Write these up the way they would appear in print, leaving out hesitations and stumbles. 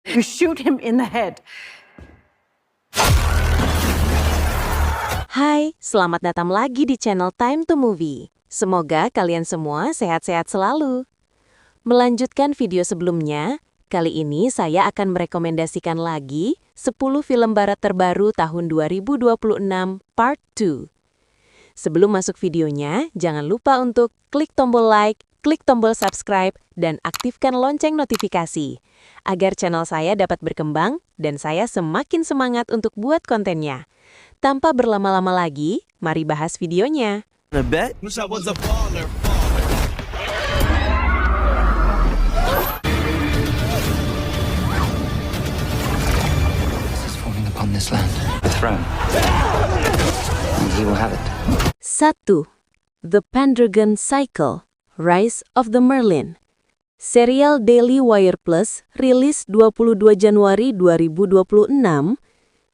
You shoot him in the head. Hai, selamat datang lagi di channel Time to Movie. Semoga kalian semua sehat-sehat selalu. Melanjutkan video sebelumnya, kali ini saya akan merekomendasikan lagi 10 film barat terbaru tahun 2026 Part 2. Sebelum masuk videonya, jangan lupa untuk klik tombol like, klik tombol subscribe, dan aktifkan lonceng notifikasi, agar channel saya dapat berkembang dan saya semakin semangat untuk buat kontennya. Tanpa berlama-lama lagi, mari bahas videonya. I bet. Wish I was a baller. Is forming upon this land. The throne. And he will have it. 1. The Pendragon Cycle, Rise of the Merlin. Serial Daily Wire Plus rilis 22 Januari 2026.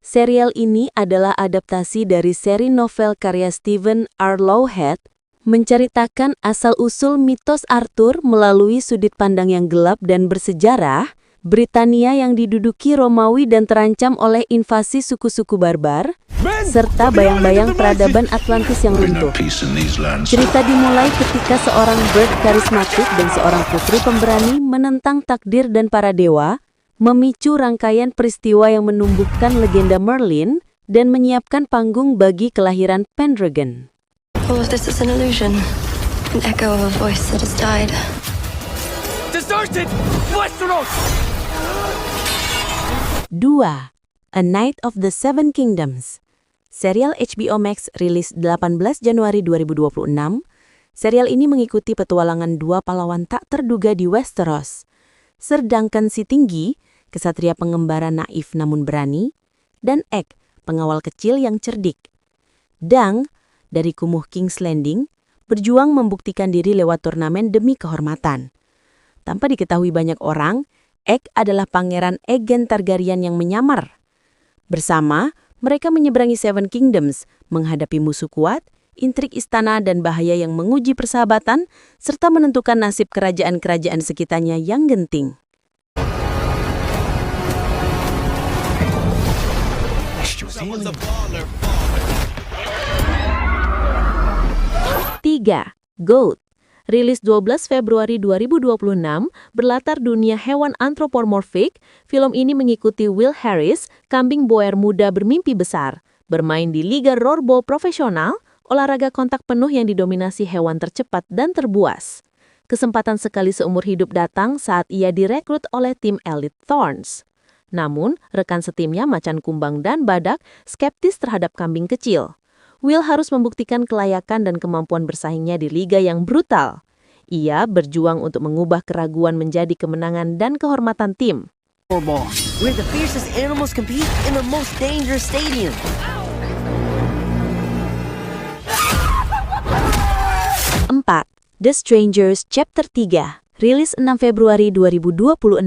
Serial ini adalah adaptasi dari seri novel karya Stephen R. Lowhead, menceritakan asal-usul mitos Arthur melalui sudut pandang yang gelap dan bersejarah, Britania yang diduduki Romawi dan terancam oleh invasi suku-suku barbar, serta bayang-bayang peradaban Atlantis yang runtuh. Cerita dimulai ketika seorang bird karismatik dan seorang putri pemberani menentang takdir dan para dewa, memicu rangkaian peristiwa yang menumbuhkan legenda Merlin dan menyiapkan panggung bagi kelahiran Pendragon. All of this is an illusion, an echo of a voice that has died. Deserted! Westeros! 2. A Knight of the Seven Kingdoms. Serial HBO Max rilis 18 Januari 2026. Serial ini mengikuti petualangan dua pahlawan tak terduga di Westeros. Ser Duncan Sitinggi, kesatria pengembara naif namun berani, dan Egg, pengawal kecil yang cerdik. Dang, dari kumuh King's Landing, berjuang membuktikan diri lewat turnamen demi kehormatan. Tanpa diketahui banyak orang, Egg adalah pangeran Aegon Targaryen yang menyamar. Bersama, mereka menyeberangi Seven Kingdoms, menghadapi musuh kuat, intrik istana dan bahaya yang menguji persahabatan, serta menentukan nasib kerajaan-kerajaan sekitarnya yang genting. 3. Goat. Rilis 12 Februari 2026, berlatar dunia hewan antropomorfik, film ini mengikuti Will Harris, kambing boer muda bermimpi besar, bermain di Liga Rorbal profesional, olahraga kontak penuh yang didominasi hewan tercepat dan terbuas. Kesempatan sekali seumur hidup datang saat ia direkrut oleh tim elit Thorns. Namun, rekan setimnya macan kumbang dan badak skeptis terhadap kambing kecil. Will harus membuktikan kelayakan dan kemampuan bersaingnya di liga yang brutal. Ia berjuang untuk mengubah keraguan menjadi kemenangan dan kehormatan tim. Where the fiercest animals compete in the most dangerous stadium. 4. The Strangers Chapter 3, rilis 6 Februari 2026.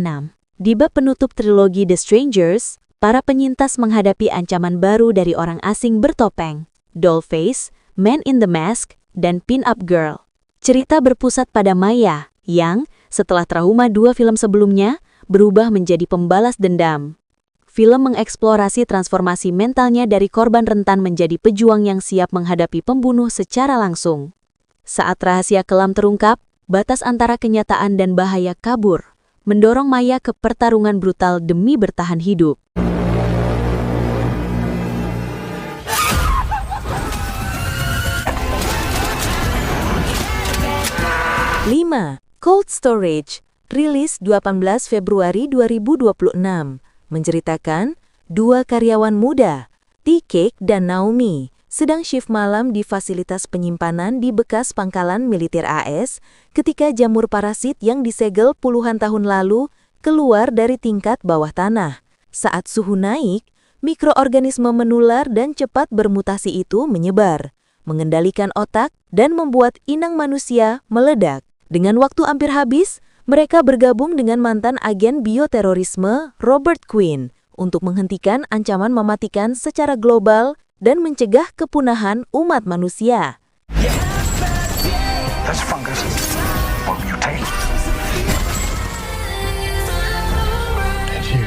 Di bab penutup trilogi The Strangers, para penyintas menghadapi ancaman baru dari orang asing bertopeng, Dollface, Man in the Mask, dan Pin-Up Girl. Cerita berpusat pada Maya, yang, setelah trauma 2 film sebelumnya, berubah menjadi pembalas dendam. Film mengeksplorasi transformasi mentalnya dari korban rentan menjadi pejuang yang siap menghadapi pembunuh secara langsung. Saat rahasia kelam terungkap, batas antara kenyataan dan bahaya kabur, mendorong Maya ke pertarungan brutal demi bertahan hidup. 5. Cold Storage, rilis 18 Februari 2026, menceritakan dua karyawan muda, T-Cake dan Naomi, sedang shift malam di fasilitas penyimpanan di bekas pangkalan militer AS ketika jamur parasit yang disegel puluhan tahun lalu keluar dari tingkat bawah tanah. Saat suhu naik, mikroorganisme menular dan cepat bermutasi itu menyebar, mengendalikan otak dan membuat inang manusia meledak. Dengan waktu hampir habis, mereka bergabung dengan mantan agen bioterorisme Robert Quinn untuk menghentikan ancaman mematikan secara global dan mencegah kepunahan umat manusia. That's fungus. What mutate? Did you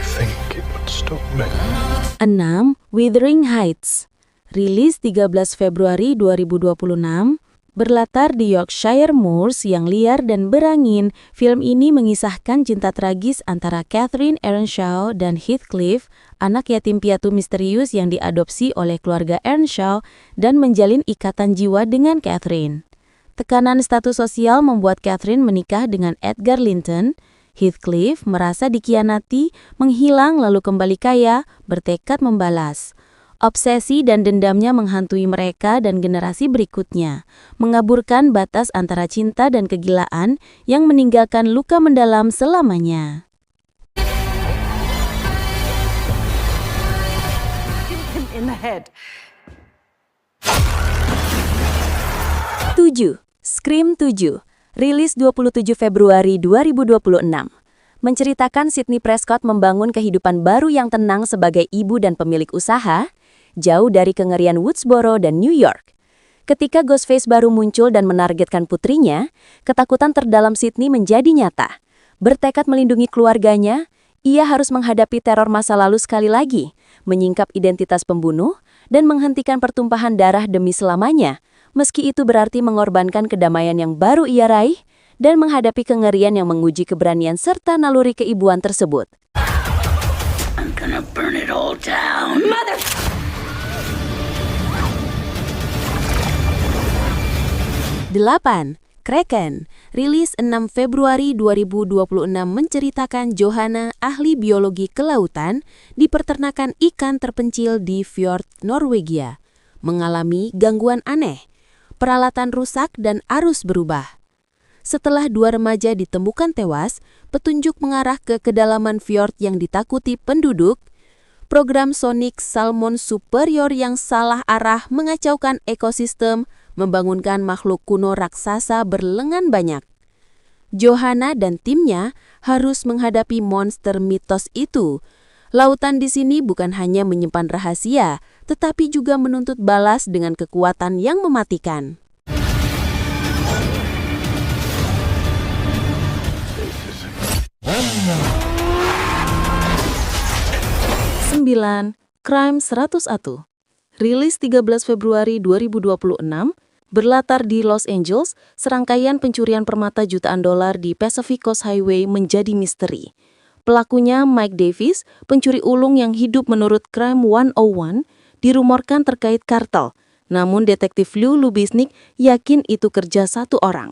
6. Wuthering Heights. Rilis 13 Februari 2026. Berlatar di Yorkshire Moors yang liar dan berangin, film ini mengisahkan cinta tragis antara Catherine Earnshaw dan Heathcliff, anak yatim piatu misterius yang diadopsi oleh keluarga Earnshaw dan menjalin ikatan jiwa dengan Catherine. Tekanan status sosial membuat Catherine menikah dengan Edgar Linton. Heathcliff merasa dikhianati, menghilang lalu kembali kaya, bertekad membalas. Obsesi dan dendamnya menghantui mereka dan generasi berikutnya, mengaburkan batas antara cinta dan kegilaan yang meninggalkan luka mendalam selamanya. Him in the head. 7. Scream 7. Rilis 27 Februari 2026. Menceritakan Sidney Prescott membangun kehidupan baru yang tenang sebagai ibu dan pemilik usaha, jauh dari kengerian Woodsboro dan New York. Ketika Ghostface baru muncul dan menargetkan putrinya, ketakutan terdalam Sidney menjadi nyata. Bertekad melindungi keluarganya, ia harus menghadapi teror masa lalu sekali lagi, menyingkap identitas pembunuh, dan menghentikan pertumpahan darah demi selamanya, meski itu berarti mengorbankan kedamaian yang baru ia raih, dan menghadapi kengerian yang menguji keberanian serta naluri keibuan tersebut. I'm gonna burn it all down. Mother! 8. Kraken. Rilis 6 Februari 2026 menceritakan Johanna, ahli biologi kelautan di peternakan ikan terpencil di Fjord, Norwegia, mengalami gangguan aneh, peralatan rusak dan arus berubah. Setelah 2 remaja ditemukan tewas, petunjuk mengarah ke kedalaman fjord yang ditakuti penduduk. Program Sonic Salmon Superior yang salah arah mengacaukan ekosistem, membangunkan makhluk kuno raksasa berlengan banyak. Johanna dan timnya harus menghadapi monster mitos itu. Lautan di sini bukan hanya menyimpan rahasia, tetapi juga menuntut balas dengan kekuatan yang mematikan. 9. Crime 101. Rilis 13 Februari 2026, berlatar di Los Angeles, serangkaian pencurian permata jutaan dolar di Pacific Coast Highway menjadi misteri. Pelakunya Mike Davis, pencuri ulung yang hidup menurut Crime 101, dirumorkan terkait kartel. Namun detektif Lou Lubisnik yakin itu kerja satu orang.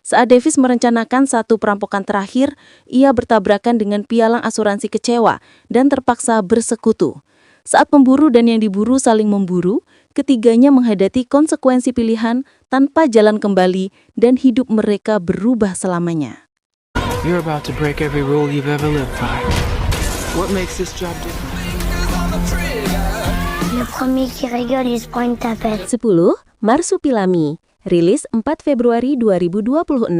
Saat Davis merencanakan satu perampokan terakhir, ia bertabrakan dengan pialang asuransi kecewa dan terpaksa bersekutu. Saat pemburu dan yang diburu saling memburu, ketiganya menghadapi konsekuensi pilihan tanpa jalan kembali dan hidup mereka berubah selamanya. You're about to break every rule you've ever lived by. What makes this job different? Le premier qui rigole, il se prend une tapette. 10. Marsupilami. Rilis 4 Februari 2026,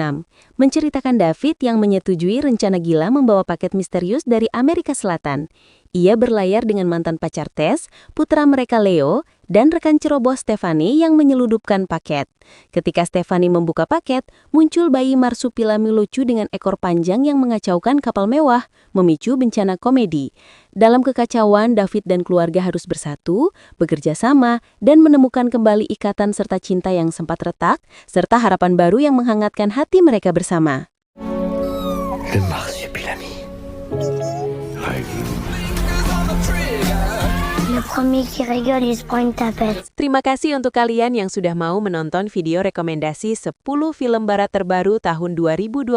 menceritakan David yang menyetujui rencana gila membawa paket misterius dari Amerika Selatan. Ia berlayar dengan mantan pacar Tess, putra mereka Leo, dan rekan ceroboh Stephanie yang menyeludupkan paket. Ketika Stephanie membuka paket, muncul bayi marsupilami lucu dengan ekor panjang yang mengacaukan kapal mewah, memicu bencana komedi. Dalam kekacauan, David dan keluarga harus bersatu, bekerja sama, dan menemukan kembali ikatan serta cinta yang sempat retak, serta harapan baru yang menghangatkan hati mereka bersama. Le marsupilami. Le premier qui rigole, il se prend une tapette. Terima kasih untuk kalian yang sudah mau menonton video rekomendasi 10 film barat terbaru tahun 2026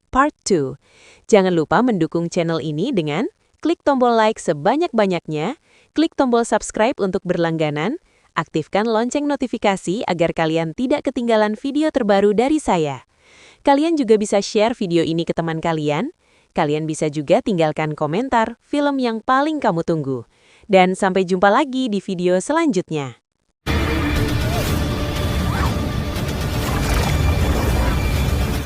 Part 2. Jangan lupa mendukung channel ini dengan klik tombol like sebanyak-banyaknya, klik tombol subscribe untuk berlangganan, aktifkan lonceng notifikasi agar kalian tidak ketinggalan video terbaru dari saya. Kalian juga bisa share video ini ke teman kalian. Kalian bisa juga tinggalkan komentar film yang paling kamu tunggu. Dan sampai jumpa lagi di video selanjutnya.